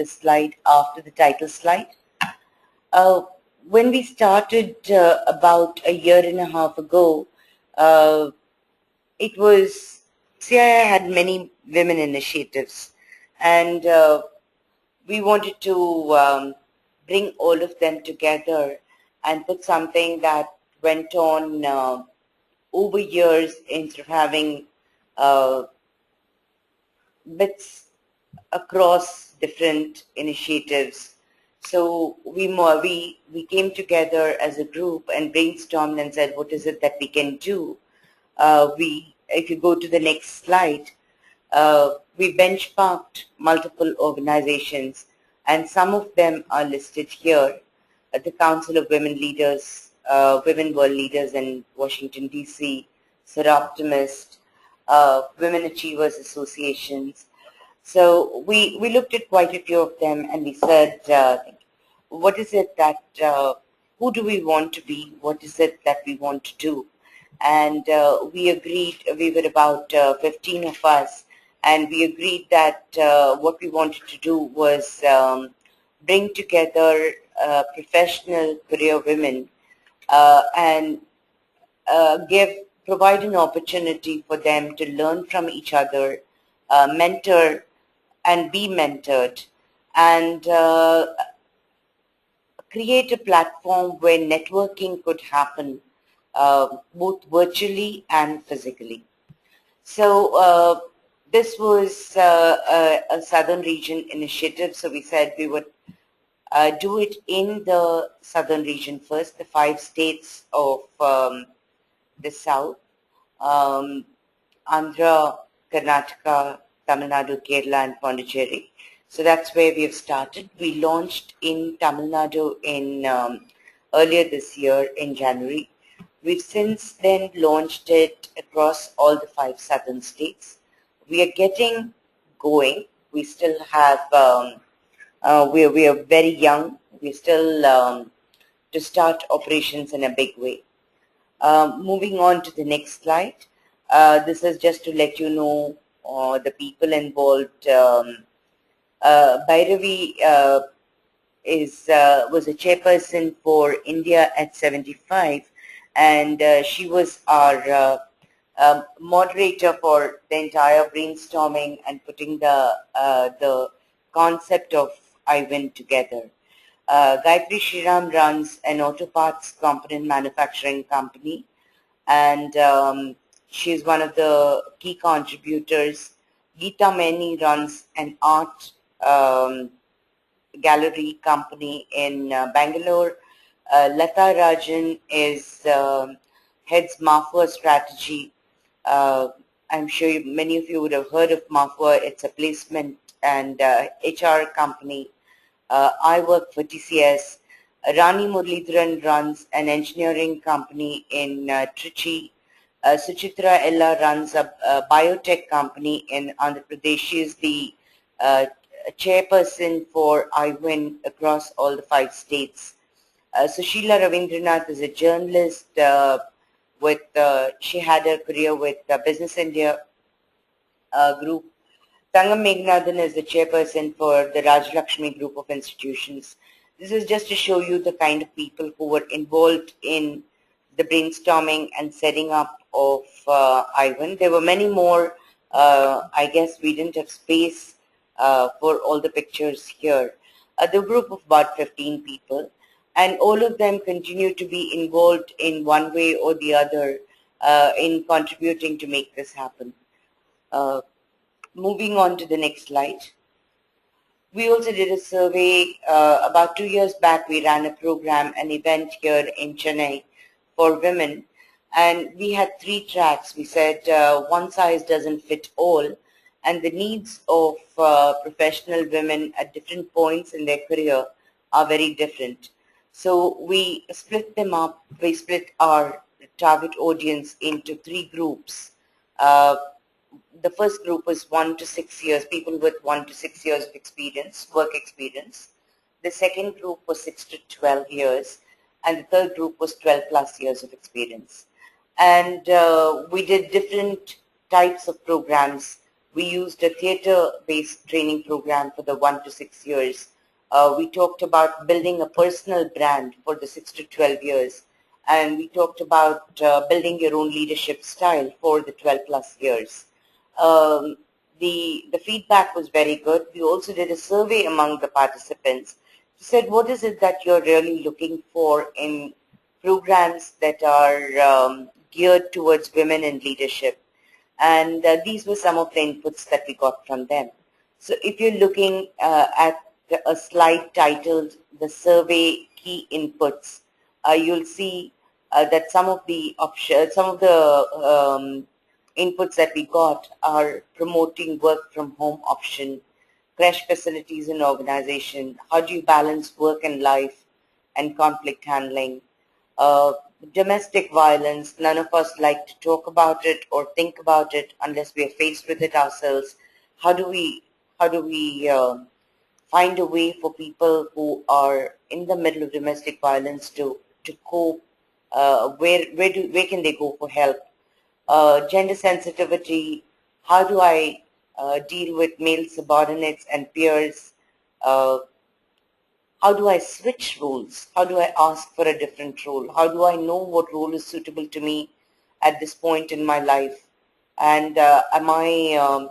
the slide after the title slide. Uh, when we started about a year and a half ago, uh, it was CII had many women initiatives, and we wanted to bring all of them together and put something that went on over years instead of having uh, bits across different initiatives. So we came together as a group and brainstormed and said, what is it that we can do? If you go to the next slide, we benchmarked multiple organizations, and some of them are listed here. The Council of Women Leaders, Women World Leaders in Washington, D.C., Seroptimist, Women Achievers Associations. So we looked at quite a few of them, and we said, what is it that, who do we want to be? What is it that we want to do? And we agreed, we were about 15 of us, and we agreed that what we wanted to do was bring together professional career women and provide an opportunity for them to learn from each other, mentor and be mentored, and create a platform where networking could happen both virtually and physically. So this was a Southern Region initiative, so we said we would do it in the Southern region first, the 5 states of the South, Andhra, Karnataka, Tamil Nadu, Kerala, and Pondicherry. So that's where we have started. We launched in Tamil Nadu in earlier this year in January. We've since then launched it across all the 5 southern states. We are getting going. We still have, we are very young. We're still to start operations in a big way. Moving on to the next slide. This is just to let you know the people involved. Bhairavi was a chairperson for India at 75, and she was our moderator for the entire brainstorming and putting the concept of iWin together. Gayatri Shriram runs an auto parts component manufacturing company, and she's one of the key contributors. Geeta Meni runs an art gallery company in Bangalore. Lata Rajan is heads Mafua strategy. I'm sure many of you would have heard of Mafua. It's a placement and HR company. I work for TCS. Rani Muralidharan runs an engineering company in Trichy. Suchitra Ella runs a biotech company in Andhra Pradesh. She is the chairperson for iWin across all the 5 states. Sushila Ravindranath is a journalist she had a career with Business India group. Thangam Meghnadhan is the chairperson for the Rajlakshmi group of institutions. This is just to show you the kind of people who were involved in the brainstorming and setting up of iWin. There were many more. I guess we didn't have space for all the pictures here. The group of about 15 people, and all of them continue to be involved in one way or the other in contributing to make this happen. Moving on to the next slide. We also did a survey about 2 years back. We ran a program, an event here in Chennai for women, and we had 3 tracks. We said one size doesn't fit all, and the needs of professional women at different points in their career are very different. So we split them up. We split our target audience into 3 groups. The first group was 1 to 6 years, people with 1 to 6 years of experience, work experience. The second group was 6 to 12 years, and the third group was 12 plus years of experience. And we did different types of programs We used a theater-based training program for the 1 to 6 years. We talked about building a personal brand for the 6 to 12 years. And we talked about building your own leadership style for the 12 plus years. Um, the feedback was very good. We also did a survey among the participants. We said, what is it that you're really looking for in programs that are geared towards women in leadership? And these were some of the inputs that we got from them. So if you're looking at a slide titled "The Survey Key Inputs," you'll see that some of the inputs that we got are promoting work from home option, crash facilities in organization, how do you balance work and life, and conflict handling. Uh, Domestic violence, none of us like to talk about it or think about it unless we are faced with it ourselves. How do we find a way for people who are in the middle of domestic violence to cope? Where can they go for help? Gender sensitivity, how do I deal with male subordinates and peers? Uh, how do I switch roles? How do I ask for a different role? How do I know what role is suitable to me at this point in my life? And am I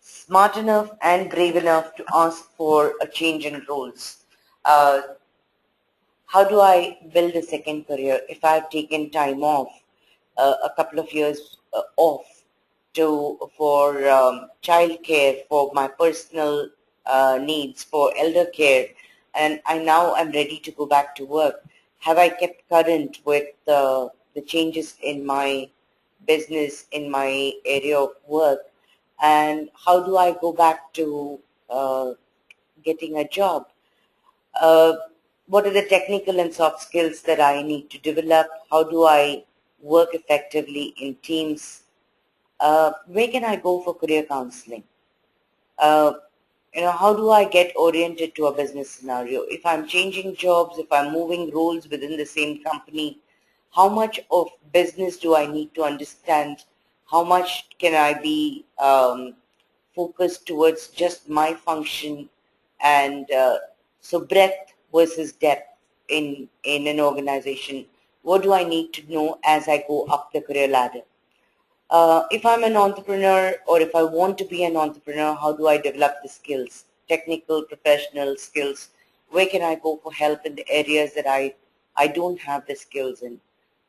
smart enough and brave enough to ask for a change in roles? Uh, how do I build a second career if I've taken time off, a couple of years off for child care, for my personal needs, for elder care, and I now am ready to go back to work? Have I kept current with the changes in my business, in my area of work, and how do I go back to getting a job? Uh, what are the technical and soft skills that I need to develop? How do I work effectively in teams? Where can I go for career counseling? Uh, how do I get oriented to a business scenario? If I'm changing jobs, if I'm moving roles within the same company, how much of business do I need to understand? How much can I be focused towards just my function? And so breadth versus depth in an organization. What do I need to know as I go up the career ladder? If I'm an entrepreneur or if I want to be an entrepreneur, how do I develop the skills, technical, professional skills? Where can I go for help in the areas that I don't have the skills in?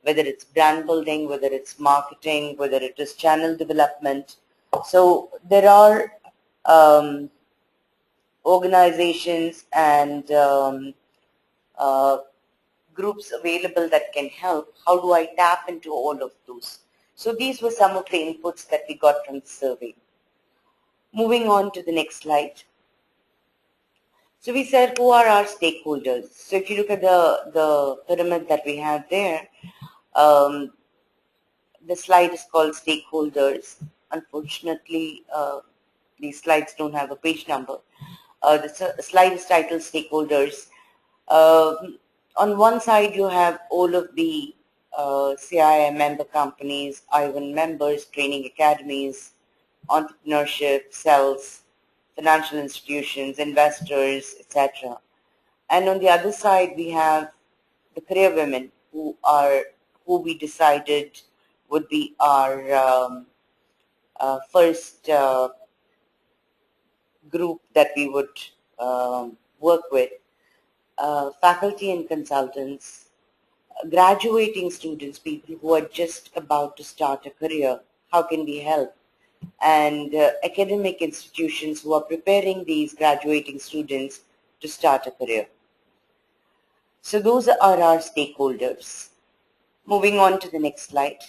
Whether it's brand building, whether it's marketing, whether it is channel development. So there are um, organizations and uh, groups available that can help. How do I tap into all of those? So these were some of the inputs that we got from the survey. Moving on to the next slide. So we said, who are our stakeholders? So if you look at the pyramid that we have there, um, the slide is called stakeholders. Unfortunately, these slides don't have a page number. The slide is titled stakeholders. On one side, you have all of the CII member companies, IVAN members, training academies, entrepreneurship, cells, financial institutions, investors, etc. And on the other side, we have the career women who we decided would be our first group that we would work with. Faculty and consultants, graduating students, people who are just about to start a career, how can we help? And academic institutions who are preparing these graduating students to start a career. So those are our stakeholders. Moving on to the next slide.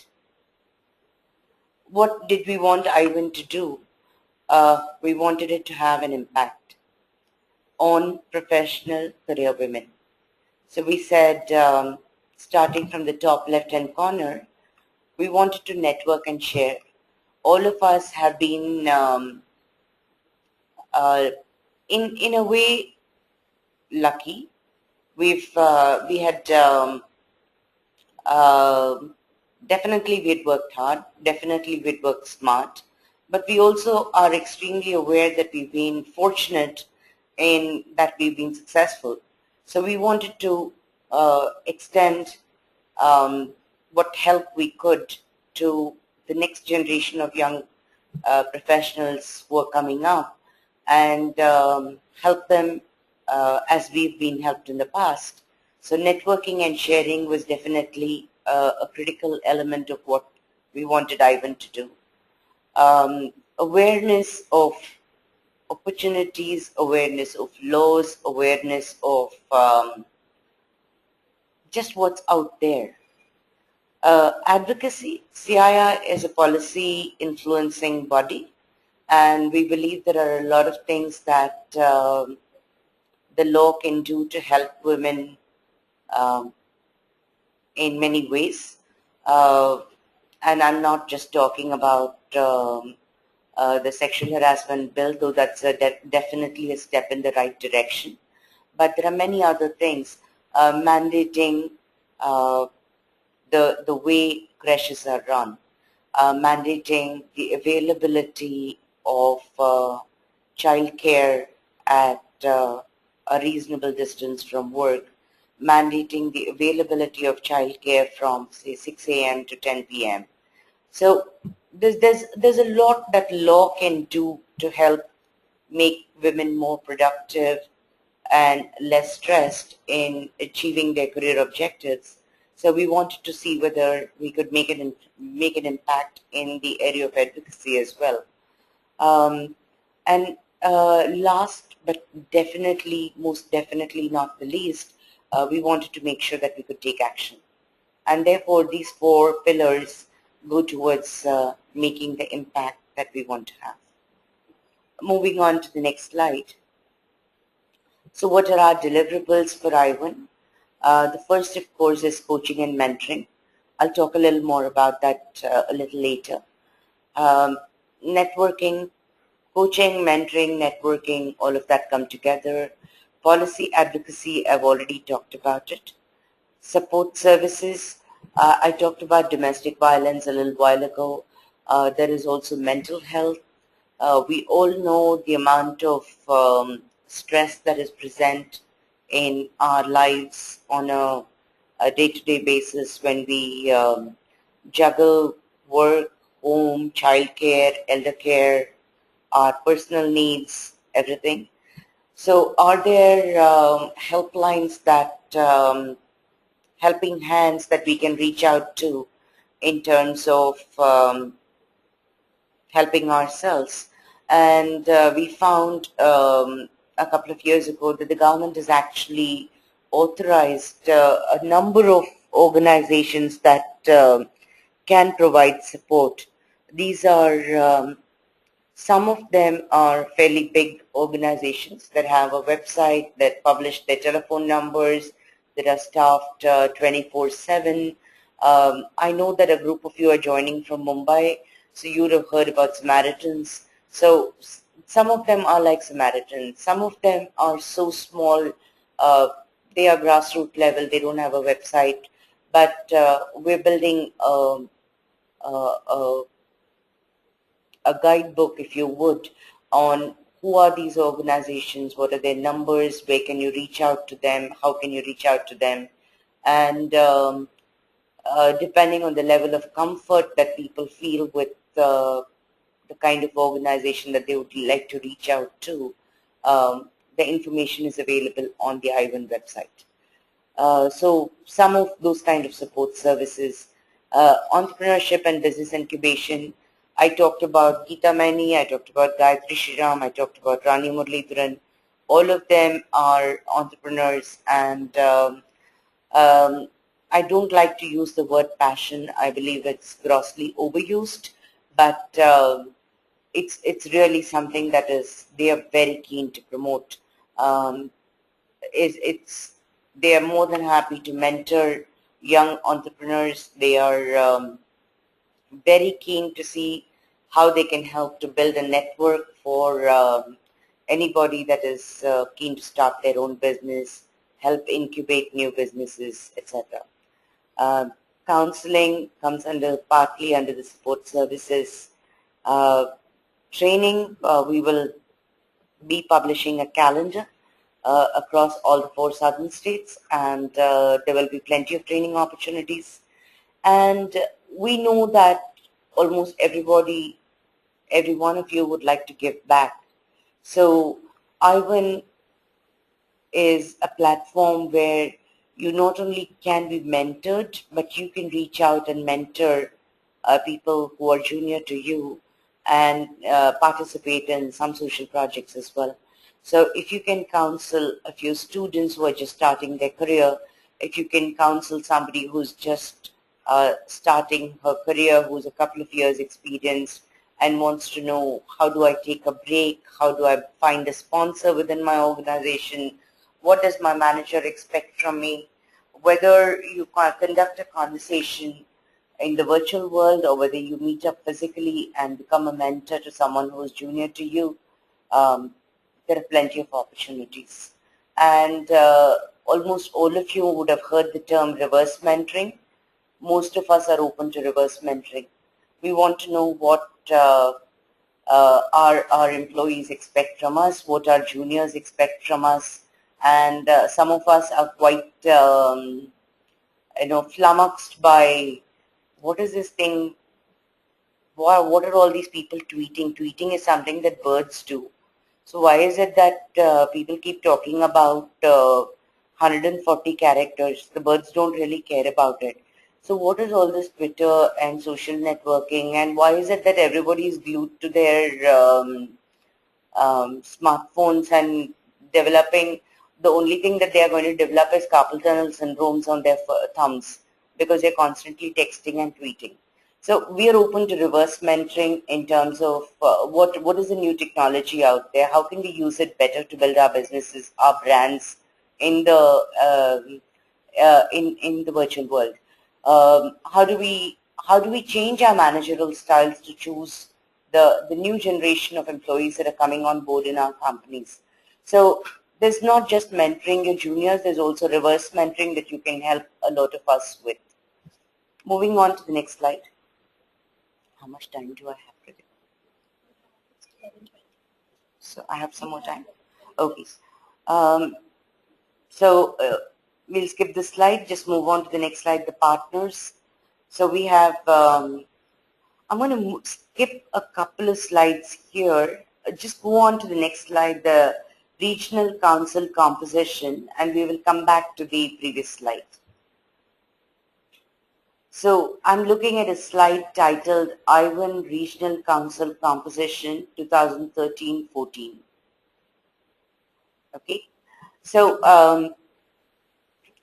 What did we want IVAN to do? We wanted it to have an impact on professional career women. So we said, starting from the top left-hand corner, we wanted to network and share. All of us have been, in a way, lucky. We had uh, definitely we had worked hard. Definitely we had worked smart. but we also are extremely aware that we've been fortunate in that we've been successful. So we wanted to extend um, what help we could to the next generation of young professionals who are coming up and help them as we've been helped in the past. So networking and sharing was definitely a critical element of what we wanted Ivan to do. Awareness of opportunities, awareness of laws, awareness of just what's out there. Advocacy, CII is a policy influencing body, and we believe there are a lot of things that the law can do to help women um, in many ways. And I'm not just talking about the sexual harassment bill, though that's definitely a step in the right direction. But there are many other things mandating uh, the way creches are run, mandating the availability of childcare at a reasonable distance from work, mandating the availability of childcare from say 6 a.m. to 10 p.m. So there's a lot that law can do to help make women more productive and less stressed in achieving their career objectives. So we wanted to see whether we could make an impact in the area of advocacy as well. Um, and last but definitely, most definitely not the least, we wanted to make sure that we could take action. And therefore, these four pillars go towards making the impact that we want to have. Moving on to the next slide. So what are our deliverables for Ivan? The first, of course, is coaching and mentoring. I'll talk a little more about that a little later. Um, networking, coaching, mentoring, networking, all of that come together. Policy advocacy, I've already talked about it. Support services, I talked about domestic violence a little while ago. There is also mental health. We all know the amount of stress that is present in our lives on a day-to-day basis when we juggle work, home, childcare, elder care, our personal needs, everything. So are there helplines that helping hands that we can reach out to in terms of helping ourselves? And we found a couple of years ago that the government has actually authorized a number of organizations that can provide support. These are some of them are fairly big organizations that have a website that publish their telephone numbers, that are staffed 24/7. I know that a group of you are joining from Mumbai, so you would have heard about Samaritans. So some of them are like Samaritans. Some of them are so small, uh, they are grassroots level, they don't have a website, but we're building a a guidebook, if you would, on who are these organizations, what are their numbers, where can you reach out to them, how can you reach out to them, and depending on the level of comfort that people feel with the kind of organization that they would like to reach out to, the information is available on the Ivan website. So some of those kind of support services, entrepreneurship and business incubation. I talked about Geeta Maini, I talked about Gayatri Shriram, I talked about Rani Muralidharan. All of them are entrepreneurs, and I don't like to use the word passion. I believe it's grossly overused, but it's really something that is they are very keen to promote. Um, it's they are more than happy to mentor young entrepreneurs. They are very keen to see how they can help to build a network for anybody that is keen to start their own business, help incubate new businesses, etc. Uh, counseling comes under partly under the support services. Uh, training. We will be publishing a calendar across all the 4 southern states, and there will be plenty of training opportunities. And we know that almost everybody, every one of you would like to give back. So Ivan is a platform where you not only can be mentored, but you can reach out and mentor people who are junior to you and participate in some social projects as well. So if you can counsel a few students who are just starting their career, if you can counsel somebody who's just starting her career, who's a couple of years experienced and wants to know how do I take a break, how do I find a sponsor within my organization, what does my manager expect from me, whether you conduct a conversation in the virtual world or whether you meet up physically and become a mentor to someone who is junior to you, there are plenty of opportunities. And almost all of you would have heard the term reverse mentoring. Most of us are open to reverse mentoring. We want to know what our employees expect from us, what our juniors expect from us, and some of us are quite flummoxed by what is this thing. What are all these people tweeting? Tweeting is something that birds do. So why is it that people keep talking about 140 characters? The birds don't really care about it. So what is all this Twitter and social networking, and why is it that everybody is glued to their smartphones and developing, the only thing that they are going to develop is carpal tunnel syndromes on their thumbs because they're constantly texting and tweeting. So we are open to reverse mentoring in terms of what is the new technology out there, how can we use it better to build our businesses, our brands in the in the virtual world. How do we change our managerial styles to choose the new generation of employees that are coming on board in our companies? So there's not just mentoring your juniors, there's also reverse mentoring that you can help a lot of us with. Moving on to the next slide. How much time do I have today? So I have some more time. Okay. So we'll skip this slide, just move on to the next slide, the partners. So we have, I'm going to skip a couple of slides here. Just go on to the next slide, the regional council composition, and we will come back to the previous slide. So I'm looking at a slide titled Ivan Regional Council Composition 2013-14. Okay. So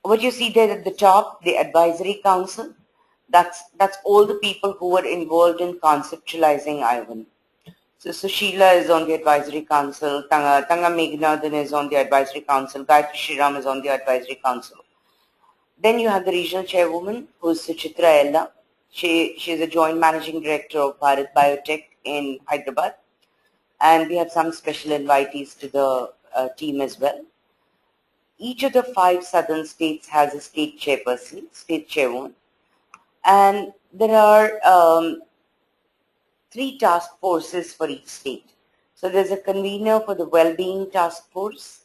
what you see there at the top, the advisory council, that's all the people who were involved in conceptualizing Ivan. So Sushila is on the advisory council, Tanga Meghnadhan is on the advisory council, Gayatri Shriram is on the advisory council. Then you have the regional chairwoman, who is Suchitra Ella. She is a joint managing director of Bharat Biotech in Hyderabad. And we have some special invitees to the team as well. Each of the 5 southern states has a state chairperson, state chairwoman. And there are 3 task forces for each state. So there's a convener for the well-being task force,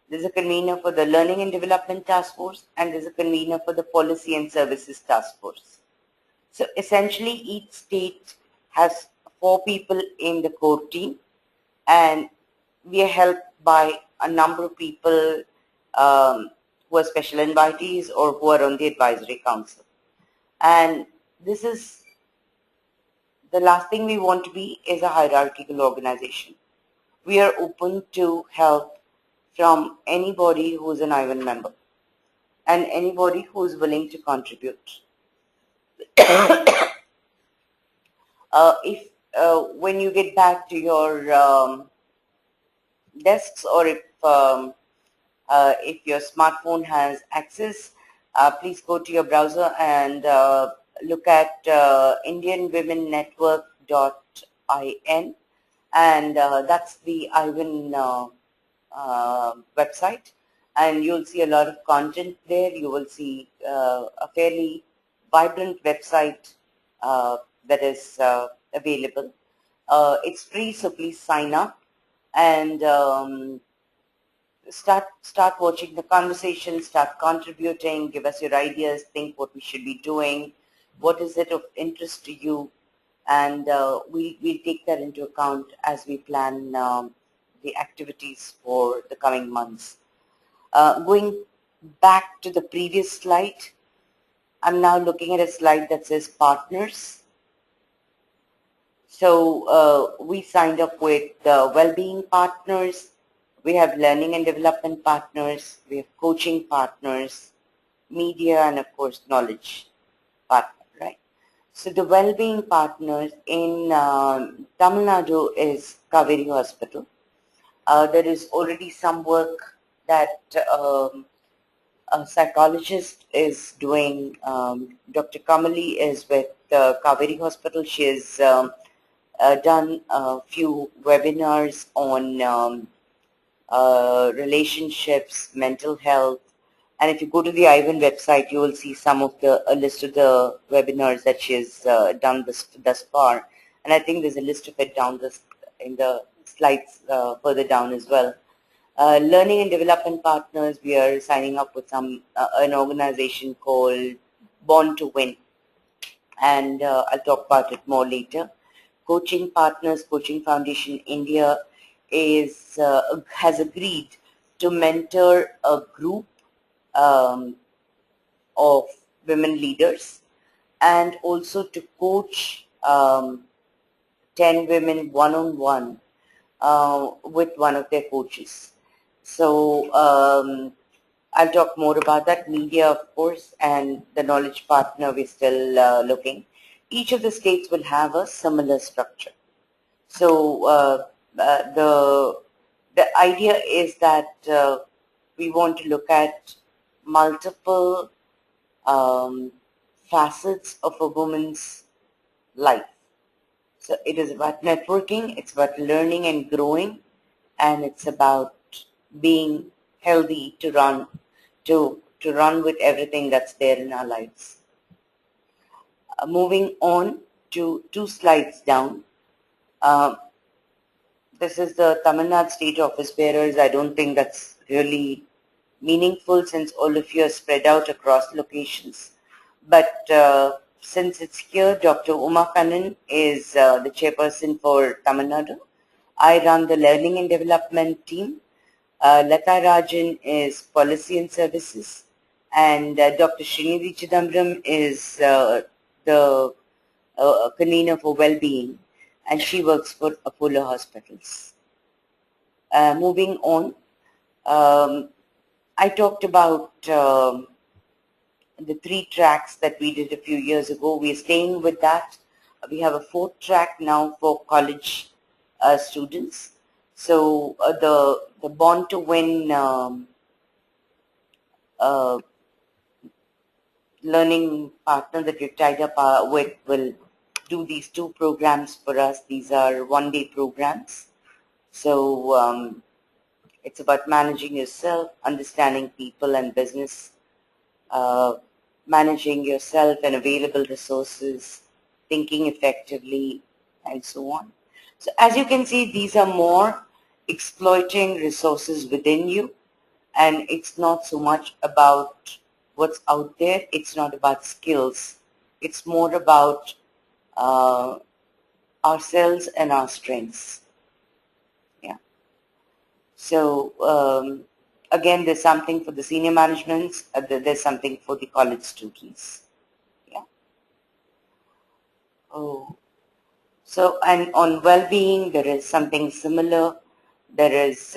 there's a convener for the learning and development task force, and there's a convener for the policy and services task force. So essentially each state has 4 people in the core team, and we are helped by a number of people who are special invitees or who are on the advisory council. And this is the last thing we want to be is a hierarchical organization. We are open to help from anybody who is an Ivan member and anybody who is willing to contribute. When you get back to your desks, or if your smartphone has access, please go to your browser and look at indianwomennetwork.in, and that's the Ivan website, and you'll see a lot of content there. You will see a fairly vibrant website that is available. It's free, so please sign up and start watching the conversation, start contributing, give us your ideas, think what we should be doing, what is it of interest to you, and we'll take that into account as we plan the activities for the coming months. Going back to the previous slide, I'm now looking at a slide that says partners. So we signed up with well-being partners, we have learning and development partners, we have coaching partners, media, and of course knowledge partner, right? So the well-being partners in Tamil Nadu is Kaveri Hospital. There is already some work that a psychologist is doing. Dr. Kamali is with Kaveri Hospital. She has done a few webinars on relationships, mental health, and if you go to the IVAN website, you will see some of a list of the webinars that she has done thus far. And I think there's a list of it down in the slides further down as well. Learning and development partners, we are signing up with an organization called Born to Win, and I'll talk about it more later. Coaching partners, Coaching Foundation India has agreed to mentor a group of women leaders and also to coach 10 women one-on-one with one of their coaches. So I'll talk more about that. Media, of course, and the knowledge partner, we're still looking. Each of the states will have a similar structure. So the idea is that we want to look at multiple facets of a woman's life. So it is about networking, it's about learning and growing, and it's about being healthy to run with everything that's there in our lives. Moving on to 2 slides down. This is the Tamil Nadu State Office Bearers. I don't think that's really meaningful since all of you are spread out across locations. But since it's here, Dr. Uma Kannan is the chairperson for Tamil Nadu. I run the Learning and Development team. Lata Rajan is Policy and Services. And Dr. Srinidhi Chidambaram is the convener for Wellbeing, and she works for Apollo Hospitals. Moving on, I talked about the 3 tracks that we did a few years ago. We're staying with that. We have a 4th track now for college students. So the Born to Win learning partner that we've tied up with will do these 2 programs for us. These are one-day programs. So it's about managing yourself, understanding people and business, managing yourself and available resources, thinking effectively, and so on. So as you can see, these are more exploiting resources within you, and it's not so much about what's out there. It's not about skills. It's more about ourselves and our strengths. Yeah. So again, there's something for the senior management. There's something for the college students. Yeah. Oh. So, and on well-being, there is something similar. There is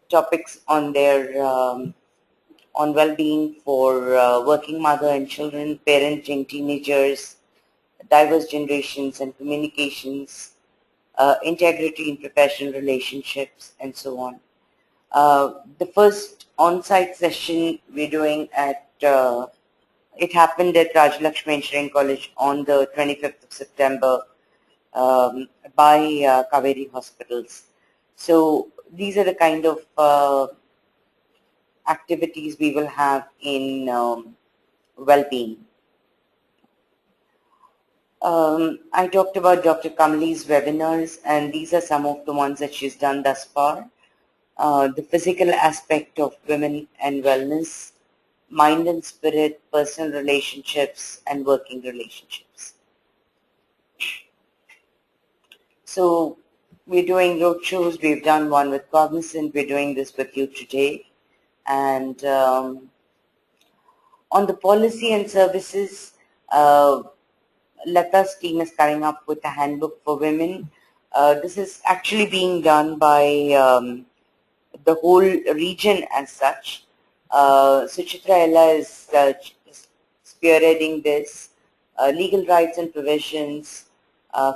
topics on their on well-being for working mother and children, parenting teenagers, diverse generations and communications, integrity in professional relationships, and so on. The first on-site session we're doing at it happened at Rajalakshmi Engineering College on the 25th of September by Kaveri Hospitals. So these are the kind of activities we will have in well-being. I talked about Dr. Kamali's webinars, and these are some of the ones that she's done thus far. The physical aspect of women and wellness, mind and spirit, personal relationships, and working relationships. So we're doing roadshows. We've done one with Cognizant. We're doing this with you today. And on the policy and services, Lata's team is coming up with a handbook for women. This is actually being done by the whole region as such. So Chitra Ella is spearheading this. Legal rights and provisions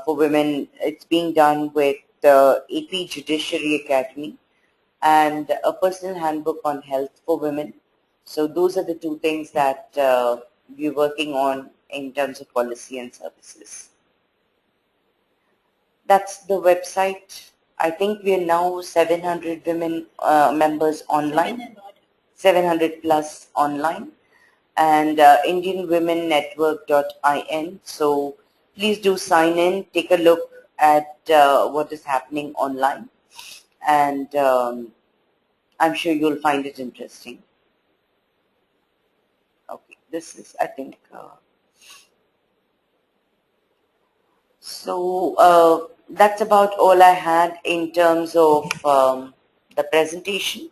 for women, it's being done with the AP Judiciary Academy and a personal handbook on health for women. So those are the two things that we're working on in terms of policy and services. That's the website. I think we are now 700 women members online, 700 plus online, and IndianWomenNetwork.in. So please do sign in, take a look at what is happening online, and I'm sure you'll find it interesting. Okay, this is, I think, so that's about all I had in terms of the presentation.